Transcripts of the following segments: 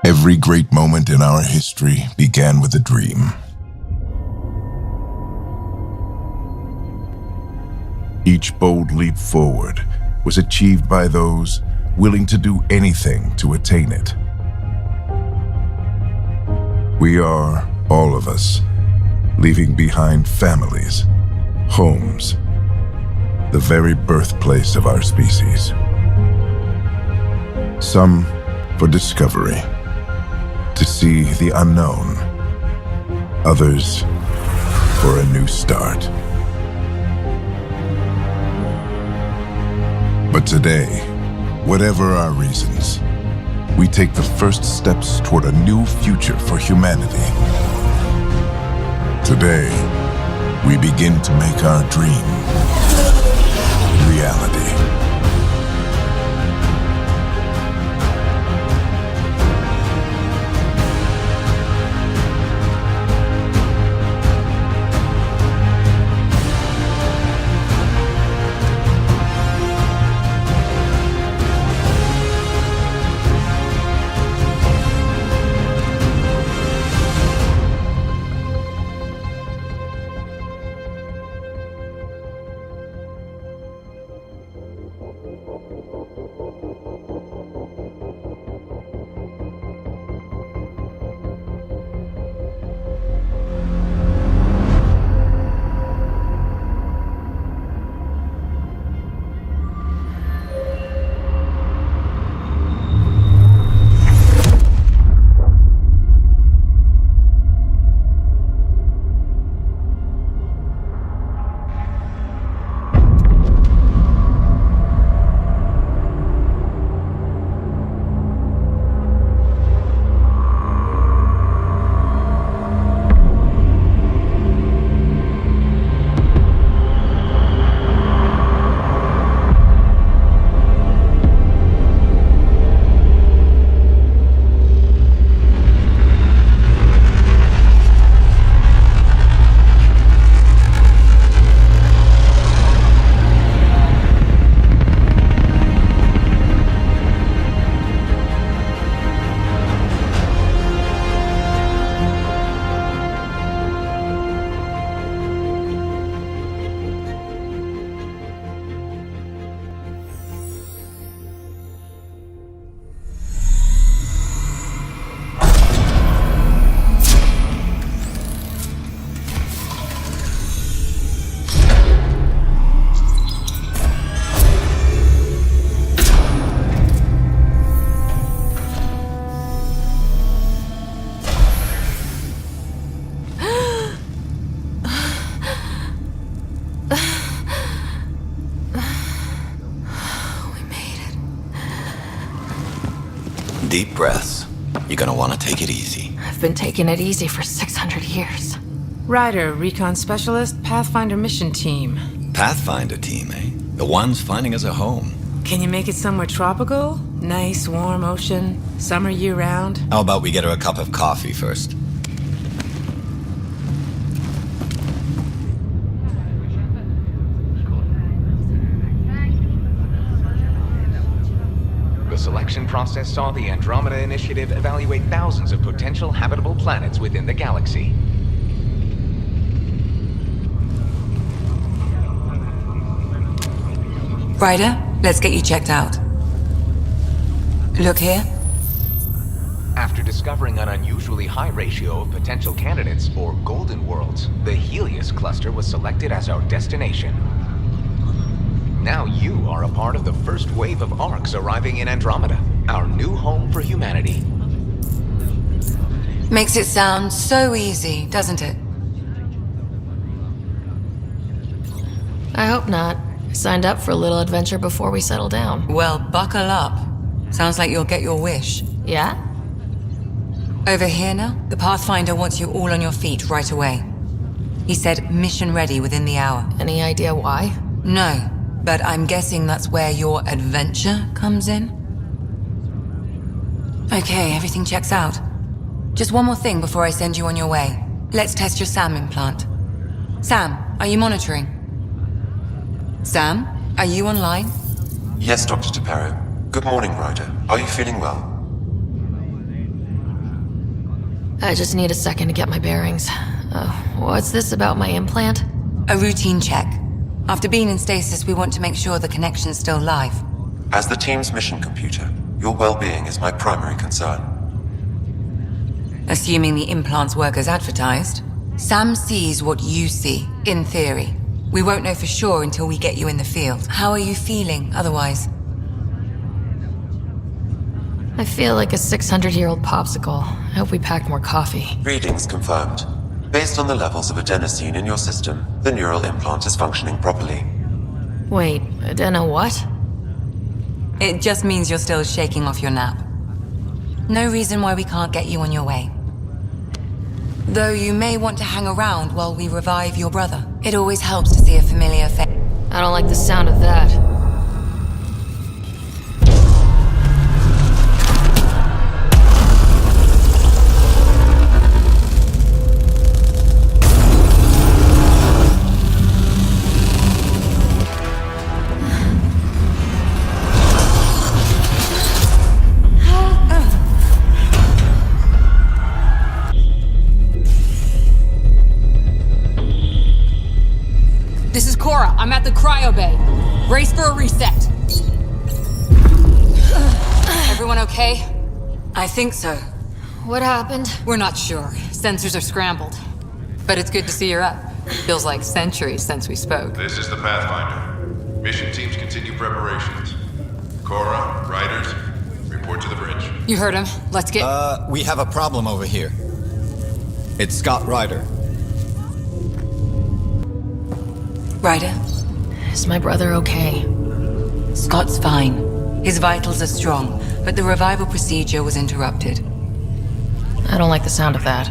Every great moment in our history began with a dream. Each bold leap forward was achieved by those willing to do anything to attain it. We are, all of us, leaving behind families, homes, the very birthplace of our species. Some for discovery, to see the unknown. Others for a new start. But today, whatever our reasons, we take the first steps toward a new future for humanity. Today, we begin to make our dream reality. Deep breaths. You're gonna want to take it easy. I've been taking it easy for 600 years. Ryder, Recon Specialist, Pathfinder Mission Team. Pathfinder team, eh? The ones finding us a home. Can you make it somewhere tropical? Nice, warm ocean, summer year-round? How about we get her a cup of coffee first? The selection process saw the Andromeda Initiative evaluate thousands of potential habitable planets within the galaxy. Ryder, let's get you checked out. Look here. After discovering an unusually high ratio of potential candidates, or golden worlds, the Helios cluster was selected as our destination. Now you are a part of the first wave of arcs arriving in Andromeda, our new home for humanity. Makes it sound so easy, doesn't it? I hope not. I signed up for a little adventure before we settle down. Well, buckle up. Sounds like you'll get your wish. Yeah? Over here now, the Pathfinder wants you all on your feet right away. He said mission ready within the hour. Any idea why? No, but I'm guessing that's where your adventure comes in. Okay, everything checks out. Just one more thing before I send you on your way. Let's test your SAM implant. Sam, are you monitoring? Sam, are you online? Yes, Dr. Tapero. Good morning, Ryder. Are you feeling well? I just need a second to get my bearings. What's this about my implant? A routine check. After being in stasis, we want to make sure the connection's still live. As the team's mission computer, your well-being is my primary concern. Assuming the implants work as advertised, Sam sees what you see, in theory. We won't know for sure until we get you in the field. How are you feeling otherwise? I feel like a 600-year-old popsicle. I hope we packed more coffee. Readings confirmed. Based on the levels of adenosine in your system, the neural implant is functioning properly. Wait, adeno what? It just means you're still shaking off your nap. No reason why we can't get you on your way. Though you may want to hang around while we revive your brother. It always helps to see a familiar face. I don't like the sound of that. This is Cora. I'm at the cryo bay. Brace for a reset. Everyone okay? I think so. What happened? We're not sure. Sensors are scrambled. But it's good to see you're up. Feels like centuries since we spoke. This is the Pathfinder. Mission teams continue preparations. Cora, Riders, report to the bridge. You heard him. Let's get... We have a problem over here. It's Scott Ryder. Ryder, Is my brother okay? Scott's fine. His vitals are strong, but the revival procedure was interrupted. I don't like the sound of that.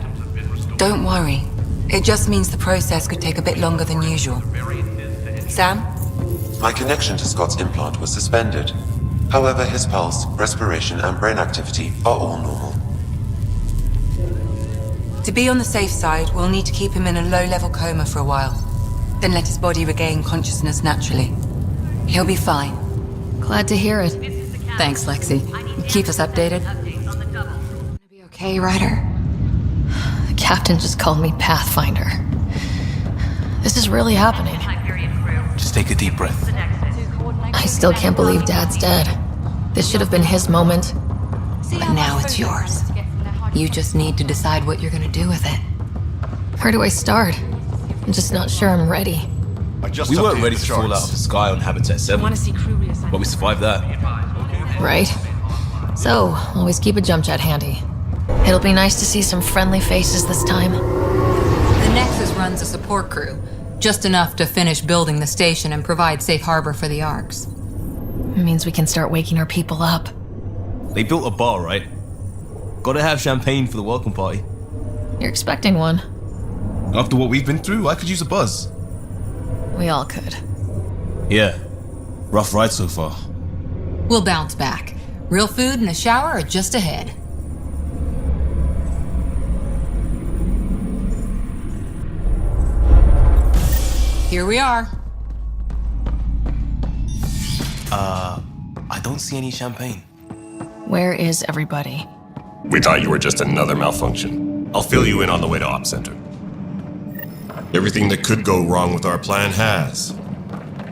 Don't worry. It just means the process could take a bit longer than usual. Sam? My connection to Scott's implant was suspended. However, his pulse, respiration, and brain activity are all normal. To be on the safe side, we'll need to keep him in a low-level coma for a while. Then let his body regain consciousness naturally. He'll be fine. Glad to hear it. Thanks, Lexi. Keep us updated. Gonna be okay, Ryder? The captain just called me Pathfinder. This is really happening. Just take a deep breath. I still can't believe Dad's dead. This should have been his moment. But now it's yours. You just need to decide what you're gonna do with it. Where do I start? I'm just not sure I'm ready. We weren't ready to fall out of the sky on Habitat 7, but we survived that. Right? So, always keep a jump jet handy. It'll be nice to see some friendly faces this time. The Nexus runs a support crew. Just enough to finish building the station and provide safe harbor for the Arks. It means we can start waking our people up. They built a bar, right? Gotta have champagne for the welcome party. You're expecting one. After what we've been through, I could use a buzz. We all could. Yeah. Rough ride so far. We'll bounce back. Real food and a shower are just ahead. Here we are. I don't see any champagne. Where is everybody? We thought you were just another malfunction. I'll fill you in on the way to Op Center. Everything that could go wrong with our plan has.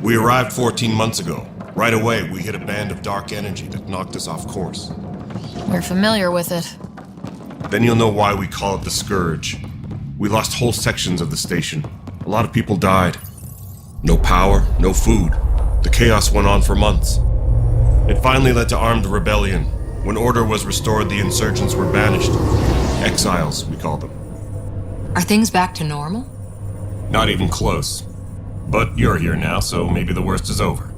We arrived 14 months ago. Right away, we hit a band of dark energy that knocked us off course. We're familiar with it. Then you'll know why we call it the Scourge. We lost whole sections of the station. A lot of people died. No power, no food. The chaos went on for months. It finally led to armed rebellion. When order was restored, the insurgents were banished. Exiles, we call them. Are things back to normal? Not even close. But you're here now, so maybe the worst is over.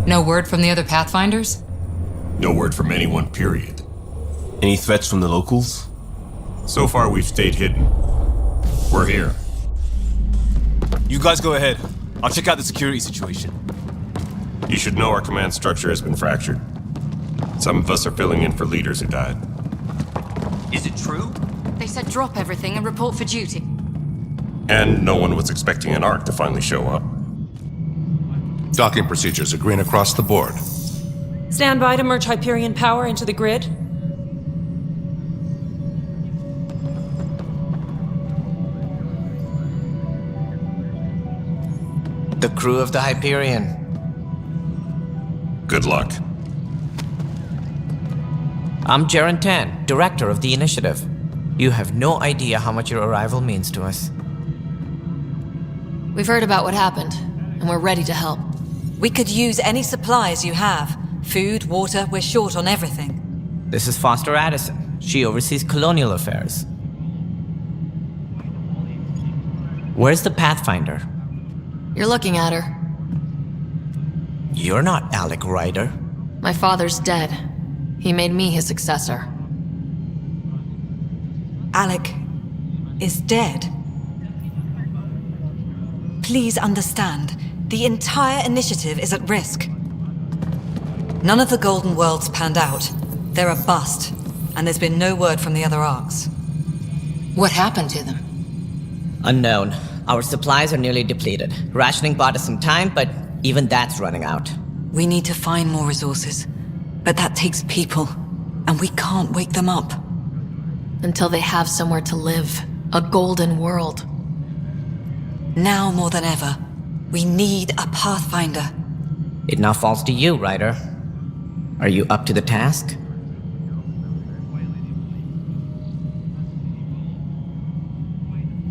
No word from the other Pathfinders? No word from anyone, period. Any threats from the locals? So far, we've stayed hidden. We're here. You guys go ahead. I'll check out the security situation. You should know our command structure has been fractured. Some of us are filling in for leaders who died. Is it true? They said drop everything and report for duty. And no one was expecting an Ark to finally show up. Docking procedures are green across the board. Stand by to merge Hyperion power into the grid. The crew of the Hyperion. Good luck. I'm Jaren Tan, director of the Initiative. You have no idea how much your arrival means to us. We've heard about what happened, and we're ready to help. We could use any supplies you have. Food, water, we're short on everything. This is Foster Addison. She oversees colonial affairs. Where's the Pathfinder? You're looking at her. You're not Alec Ryder. My father's dead. He made me his successor. Alec is dead. Please understand, the entire initiative is at risk. None of the Golden Worlds panned out. They're a bust, and there's been no word from the other arcs. What happened to them? Unknown. Our supplies are nearly depleted. Rationing bought us some time, but even that's running out. We need to find more resources, but that takes people, and we can't wake them up. Until they have somewhere to live. A golden world. Now more than ever, we need a Pathfinder. It now falls to you, Ryder. Are you up to the task?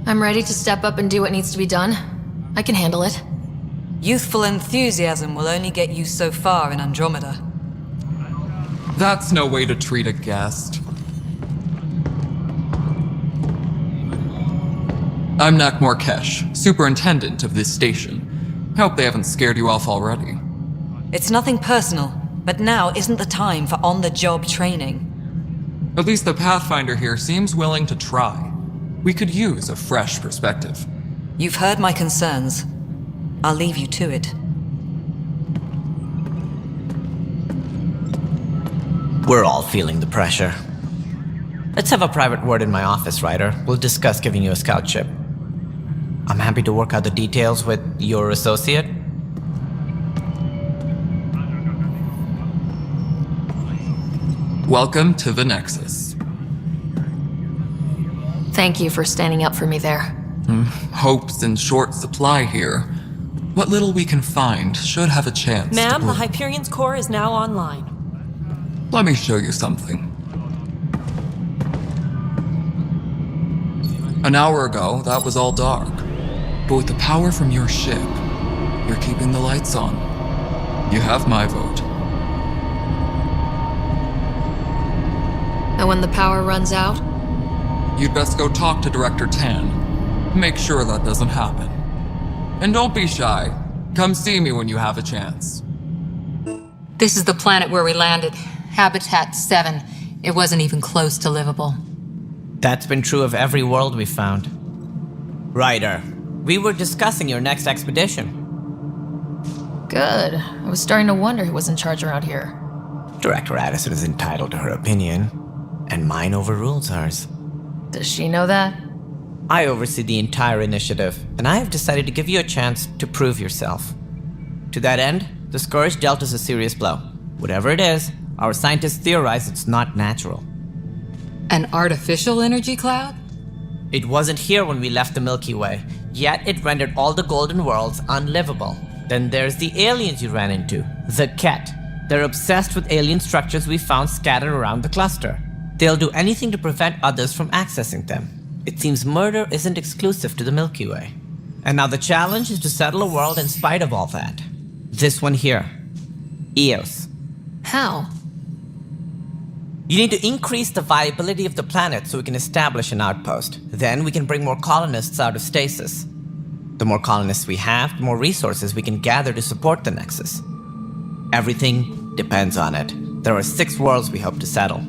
I'm ready to step up and do what needs to be done. I can handle it. Youthful enthusiasm will only get you so far in Andromeda. That's no way to treat a guest. I'm Nakmor Kesh, superintendent of this station. Hope they haven't scared you off already. It's nothing personal, but now isn't the time for on-the-job training. At least the Pathfinder here seems willing to try. We could use a fresh perspective. You've heard my concerns. I'll leave you to it. We're all feeling the pressure. Let's have a private word in my office, Ryder. We'll discuss giving you a scout ship. I'm happy to work out the details with your associate. Welcome to the Nexus. Thank you for standing up for me there. Hope's in short supply here. What little we can find should have a chance. Ma'am, the Hyperion's core is now online. Let me show you something. An hour ago, that was all dark. But with the power from your ship, you're keeping the lights on. You have my vote. And when the power runs out? You'd best go talk to Director Tan. Make sure that doesn't happen. And don't be shy. Come see me when you have a chance. This is the planet where we landed. Habitat 7. It wasn't even close to livable. That's been true of every world we've found. Ryder, we were discussing your next expedition. Good. I was starting to wonder who was in charge around here. Director Addison is entitled to her opinion, and mine overrules hers. Does she know that? I oversee the entire initiative, and I have decided to give you a chance to prove yourself. To that end, the Scourge dealt us a serious blow. Whatever it is, our scientists theorize it's not natural. An artificial energy cloud? It wasn't here when we left the Milky Way, yet it rendered all the golden worlds unlivable. Then there's the aliens you ran into, the Kett. They're obsessed with alien structures we found scattered around the cluster. They'll do anything to prevent others from accessing them. It seems murder isn't exclusive to the Milky Way. And now the challenge is to settle a world in spite of all that. This one here. Eos. How? You need to increase the viability of the planet so we can establish an outpost. Then we can bring more colonists out of stasis. The more colonists we have, the more resources we can gather to support the Nexus. Everything depends on it. There are 6 worlds we hope to settle.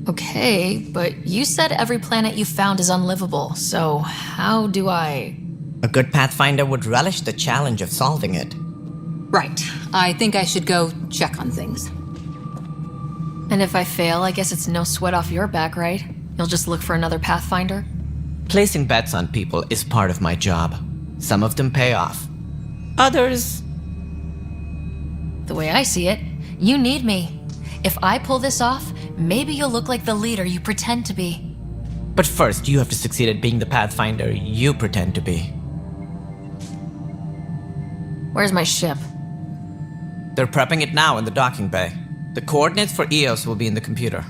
Okay, but you said every planet you found is unlivable, so how do I... A good Pathfinder would relish the challenge of solving it. Right. I think I should go check on things. And if I fail, I guess it's no sweat off your back, right? You'll just look for another Pathfinder? Placing bets on people is part of my job. Some of them pay off. Others... The way I see it, you need me. If I pull this off, maybe you'll look like the leader you pretend to be. But first, you have to succeed at being the Pathfinder you pretend to be. Where's my ship? They're prepping it now in the docking bay. The coordinates for EOS will be in the computer.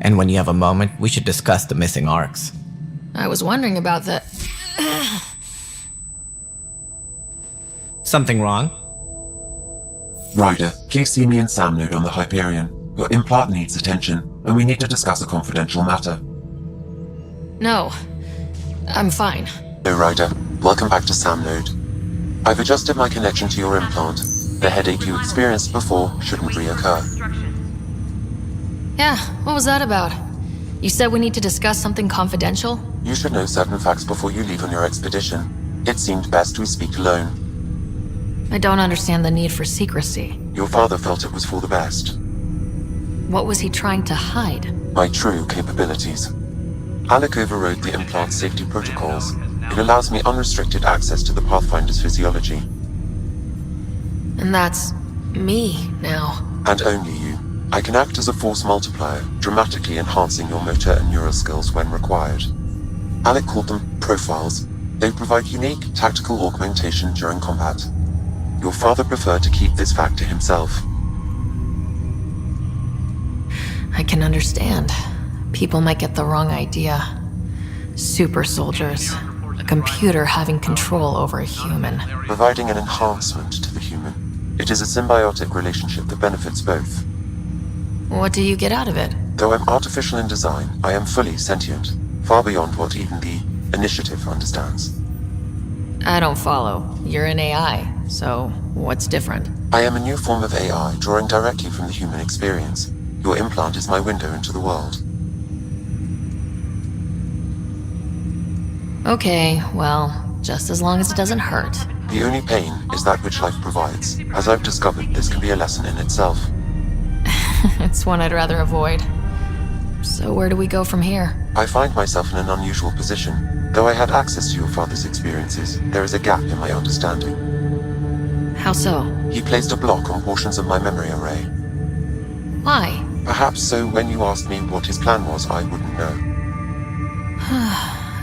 And when you have a moment, we should discuss the missing arcs. I was wondering about that. Something wrong? Ryder, please see me and Sam Node on the Hyperion. Your implant needs attention, and we need to discuss a confidential matter. No. I'm fine. No, Ryder. Welcome back to Sam Node. I've adjusted my connection to your implant. The headache you experienced before shouldn't reoccur. Yeah, what was that about? You said we need to discuss something confidential? You should know certain facts before you leave on your expedition. It seemed best we speak alone. I don't understand the need for secrecy. Your father felt it was for the best. What was he trying to hide? My true capabilities. Alec overrode the implant's safety protocols. It allows me unrestricted access to the Pathfinder's physiology. And that's me now. And only you. I can act as a force multiplier, dramatically enhancing your motor and neural skills when required. Alec called them profiles. They provide unique tactical augmentation during combat. Your father preferred to keep this fact to himself. I can understand. People might get the wrong idea. Super soldiers. A computer having control over a human. Providing an enhancement to the human. It is a symbiotic relationship that benefits both. What do you get out of it? Though I'm artificial in design, I am fully sentient. Far beyond what even the Initiative understands. I don't follow. You're an AI, so what's different? I am a new form of AI, drawing directly from the human experience. Your implant is my window into the world. Okay, well, just as long as it doesn't hurt. The only pain is that which life provides. As I've discovered, this can be a lesson in itself. It's one I'd rather avoid. So where do we go from here? I find myself in an unusual position. Though I had access to your father's experiences, there is a gap in my understanding. How so? He placed a block on portions of my memory array. Why? Perhaps so when you asked me what his plan was, I wouldn't know.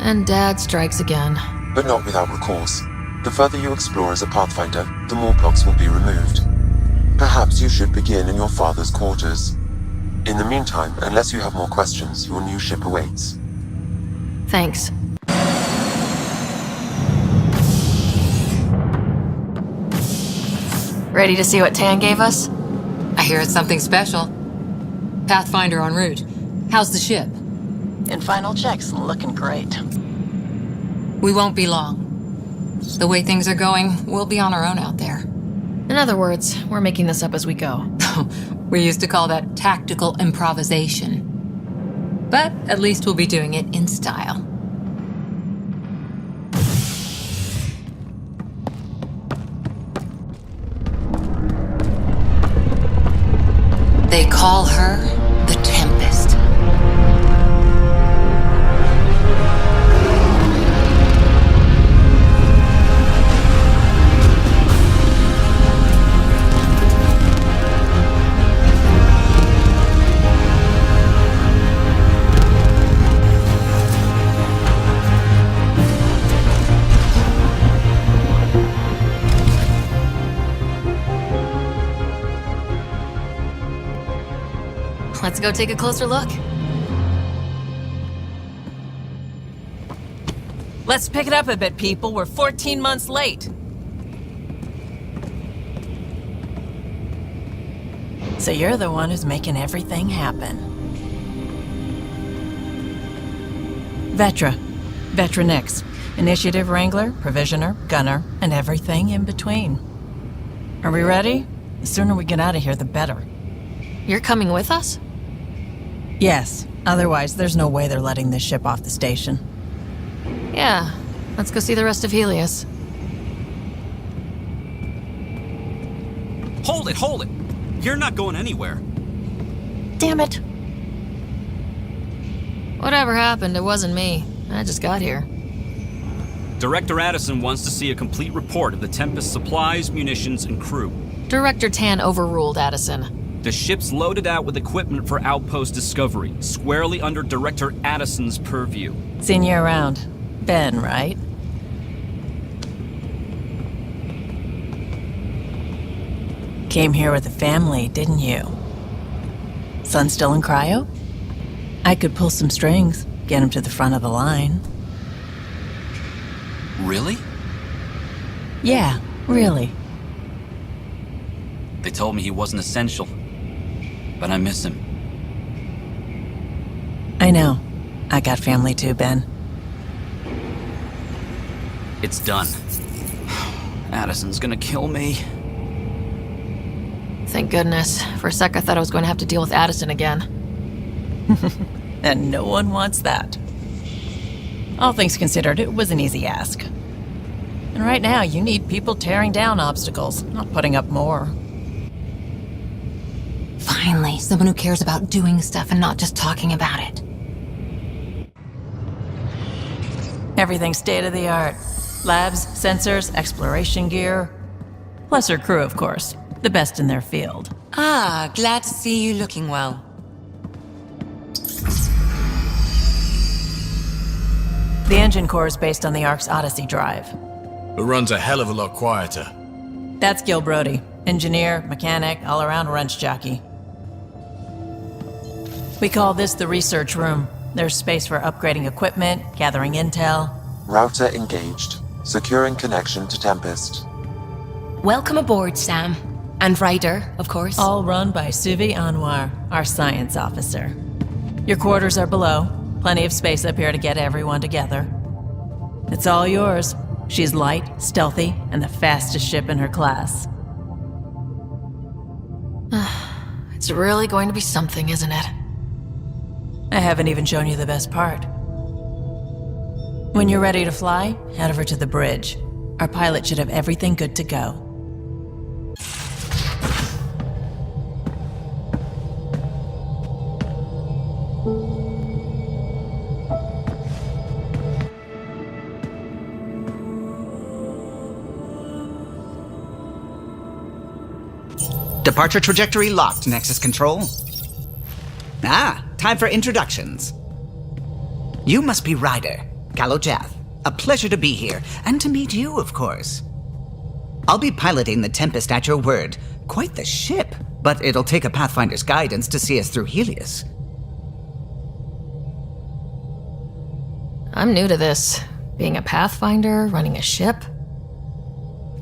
And Dad strikes again. But not without recourse. The further you explore as a Pathfinder, the more blocks will be removed. Perhaps you should begin in your father's quarters. In the meantime, unless you have more questions, your new ship awaits. Thanks. Ready to see what Tan gave us? I hear it's something special. Pathfinder en route. How's the ship? In final checks, looking great. We won't be long. The way things are going, we'll be on our own out there. In other words, we're making this up as we go. We used to call that tactical improvisation. But at least we'll be doing it in style. They call her the Tempest. Let's go take a closer look. Let's pick it up a bit, people. We're 14 months late. So you're the one who's making everything happen. Vetra next. Initiative Wrangler, Provisioner, Gunner, and everything in between. Are we ready? The sooner we get out of here, the better. You're coming with us? Yes. Otherwise, there's no way they're letting this ship off the station. Yeah. Let's go see the rest of Helios. Hold it! You're not going anywhere. Damn it. Whatever happened, it wasn't me. I just got here. Director Addison wants to see a complete report of the Tempest's supplies, munitions, and crew. Director Tan overruled Addison. The ship's loaded out with equipment for outpost discovery, squarely under Director Addison's purview. Seen you around. Ben, right? Came here with a family, didn't you? Son still in cryo? I could pull some strings, get him to the front of the line. Really? Yeah, really. They told me he wasn't essential, but I miss him. I know. I got family too, Ben. It's done. Addison's gonna kill me. Thank goodness. For a sec I thought I was going to have to deal with Addison again. And no one wants that. All things considered, it was an easy ask. And right now, you need people tearing down obstacles, not putting up more. Finally, someone who cares about doing stuff and not just talking about it. Everything's state-of-the-art. Labs, sensors, exploration gear. Plus her crew, of course. The best in their field. Ah, glad to see you looking well. The engine core is based on the Ark's Odyssey drive. It runs a hell of a lot quieter. That's Gil Brody. Engineer, mechanic, all-around wrench jockey. We call this the research room. There's space for upgrading equipment, gathering intel. Router engaged. Securing connection to Tempest. Welcome aboard, Sam. And Ryder, of course. All run by Suvi Anwar, our science officer. Your quarters are below. Plenty of space up here to get everyone together. It's all yours. She's light, stealthy, and the fastest ship in her class. It's really going to be something, isn't it? I haven't even shown you the best part. When you're ready to fly, head over to the bridge. Our pilot should have everything good to go. Departure trajectory locked, Nexus Control. Time for introductions. You must be Ryder, Kalojath. A pleasure to be here, and to meet you, of course. I'll be piloting the Tempest at your word. Quite the ship, but it'll take a Pathfinder's guidance to see us through Helios. I'm new to this. Being a Pathfinder, running a ship.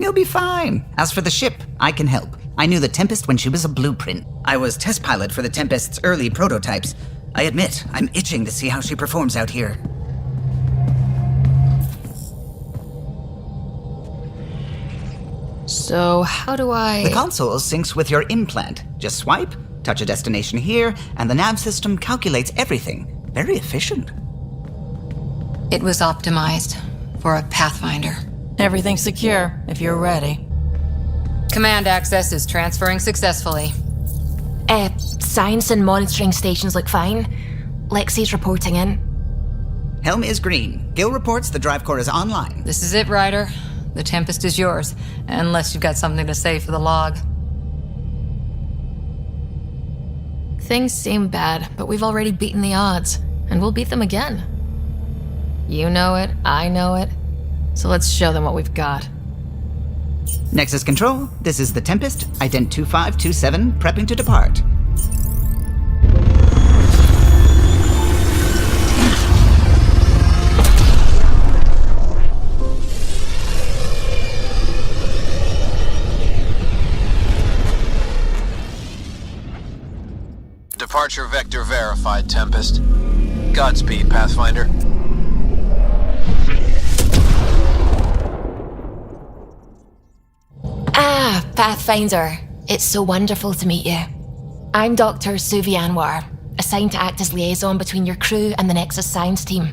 You'll be fine. As for the ship, I can help. I knew the Tempest when she was a blueprint. I was test pilot for the Tempest's early prototypes. I admit, I'm itching to see how she performs out here. So, how do I... The console syncs with your implant. Just swipe, touch a destination here, and the nav system calculates everything. Very efficient. It was optimized for a Pathfinder. Everything's secure, if you're ready. Command access is transferring successfully. Science and monitoring stations look fine. Lexi's reporting in. Helm is green. Gil reports the drive core is online. This is it, Ryder. The Tempest is yours, unless you've got something to say for the log. Things seem bad, but we've already beaten the odds, and we'll beat them again. You know it, I know it, so let's show them what we've got. Nexus Control, this is the Tempest, Ident 2527, prepping to depart. Departure vector verified, Tempest. Godspeed, Pathfinder. Pathfinder. It's so wonderful to meet you. I'm Dr. Suvi Anwar, assigned to act as liaison between your crew and the Nexus science team.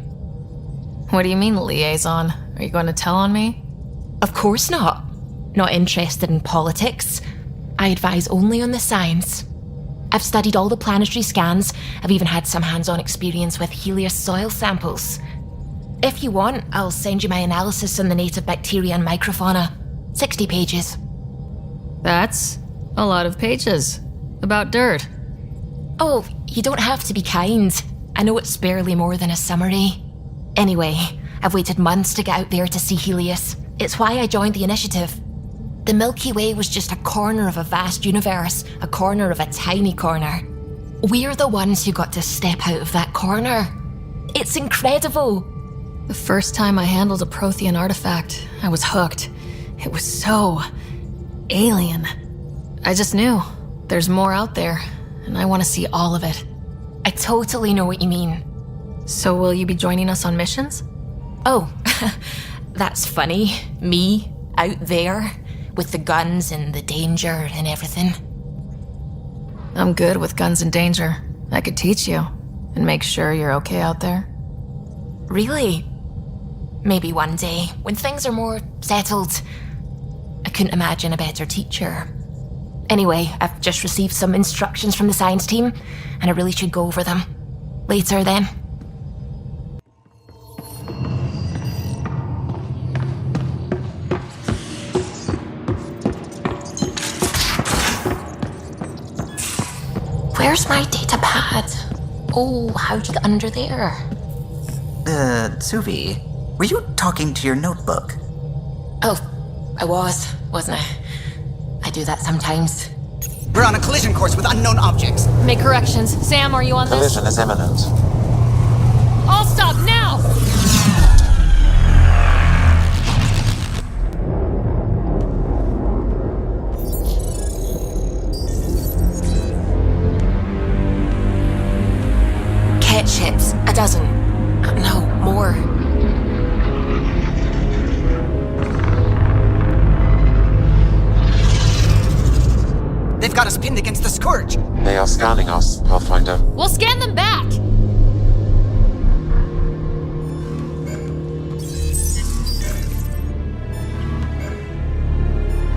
What do you mean, liaison? Are you going to tell on me? Of course not. Not interested in politics. I advise only on the science. I've studied all the planetary scans. I've even had some hands-on experience with Helios soil samples. If you want, I'll send you my analysis on the native bacteria and microfauna. 60 pages. That's a lot of pages. About dirt. Oh, you don't have to be kind. I know it's barely more than a summary. Anyway, I've waited months to get out there to see Helios. It's why I joined the initiative. The Milky Way was just a corner of a vast universe, a corner of a tiny corner. We're the ones who got to step out of that corner. It's incredible. The first time I handled a Prothean artifact, I was hooked. It was so alien. I just knew there's more out there, and I want to see all of it. I totally know what you mean. So will you be joining us on missions? Oh, that's funny. Me, out there, with the guns and the danger and everything. I'm good with guns and danger. I could teach you, and make sure you're okay out there. Really? Maybe one day, when things are more settled. I couldn't imagine a better teacher. Anyway, I've just received some instructions from the science team, and I really should go over them. Later, then. Where's my data pad? Oh, how'd you get under there? Suvi, were you talking to your notebook? Oh, I wasn't I? I do that sometimes. We're on a collision course with unknown objects. Make corrections. Sam, are you on this? Collision is imminent. I'll stop now! Kett ships, a dozen. No, more. They've got us pinned against the Scourge. They are scanning us, Pathfinder. We'll scan them back!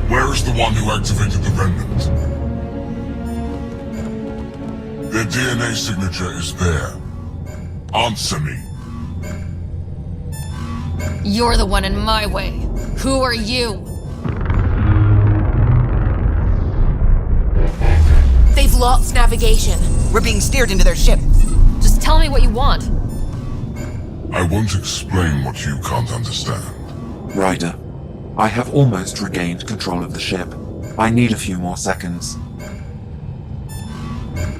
Where is the one who activated the remnant? Their DNA signature is there. Answer me. You're the one in my way. Who are you? They've locked navigation. We're being steered into their ship. Just tell me what you want. I won't explain what you can't understand. Ryder, I have almost regained control of the ship. I need a few more seconds.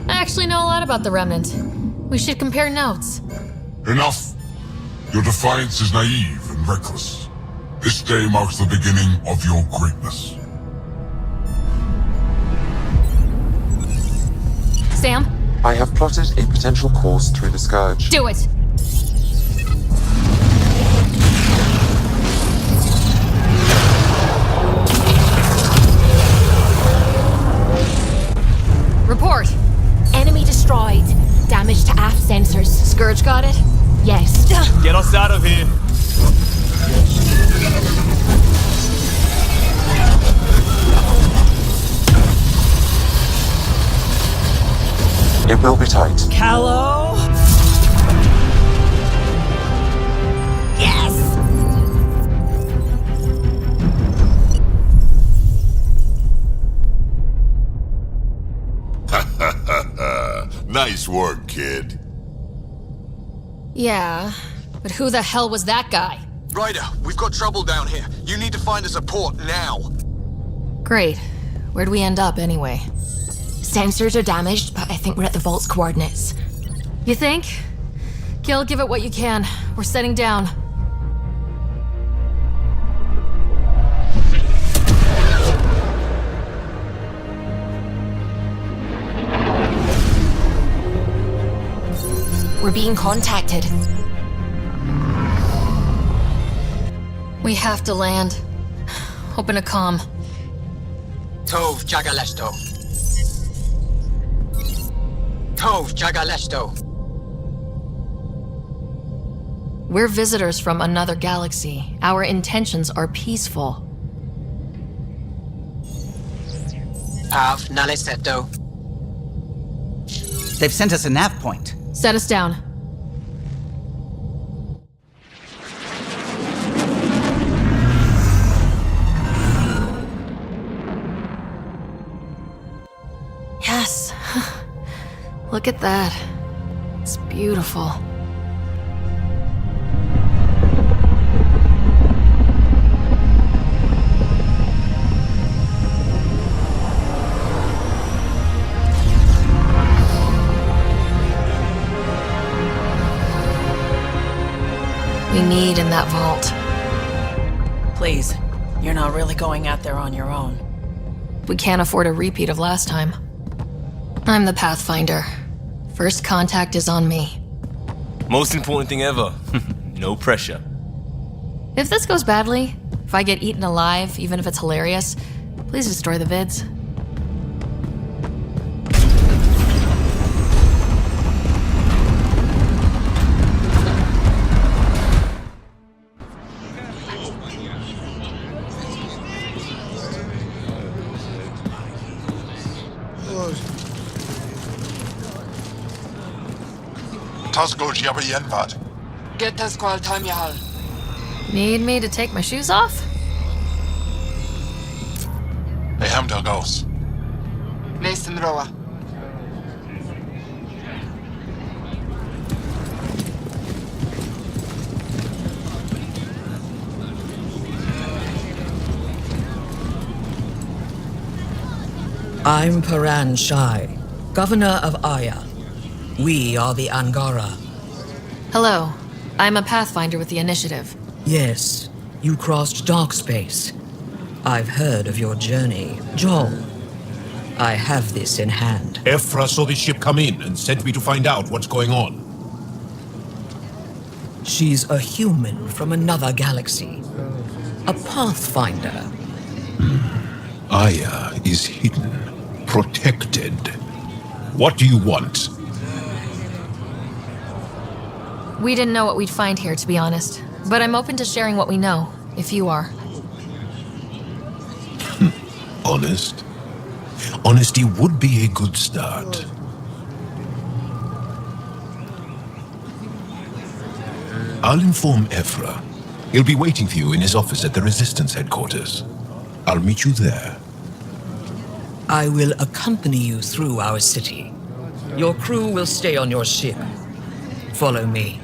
I actually know a lot about the Remnant. We should compare notes. Enough! Your defiance is naive and reckless. This day marks the beginning of your greatness. Sam? I have plotted a potential course through the Scourge. Do it! Report! Enemy destroyed. Damage to aft sensors. Scourge got it? Yes. Get us out of here! It will be tight. Callow? Yes! Nice work, kid. Yeah, but who the hell was that guy? Ryder, we've got trouble down here. You need to find us a port now. Great. Where'd we end up anyway? Sensors are damaged, but I think we're at the vault's coordinates. You think? Gil, give it what you can. We're setting down. We're being contacted. We have to land. Open a comm. Tov Jagalesto. Tov Jagalesto. We're visitors from another galaxy. Our intentions are peaceful. Av Naleseto. They've sent us a nav point. Set us down. Yes. Look at that. It's beautiful. that vault. Please, you're not really going out there on your own. We can't afford a repeat of last time. I'm the Pathfinder. First contact is on me. Most important thing ever. No pressure. If this goes badly, if I get eaten alive, even if it's hilarious, please destroy the vids. Get this call time yahal. Need me to take my shoes off? Mason Roa. I'm Paran Shai, Governor of Aya. We are the Angara. Hello. I'm a Pathfinder with the Initiative. Yes, you crossed dark space. I've heard of your journey, Joel. I have this in hand. Ephra saw the ship come in and sent me to find out what's going on. She's a human from another galaxy. A Pathfinder. Aya is hidden, protected. What do you want? We didn't know what we'd find here, to be honest. But I'm open to sharing what we know, if you are. Honest? Honesty would be a good start. I'll inform Ephra. He'll be waiting for you in his office at the Resistance headquarters. I'll meet you there. I will accompany you through our city. Your crew will stay on your ship. Follow me.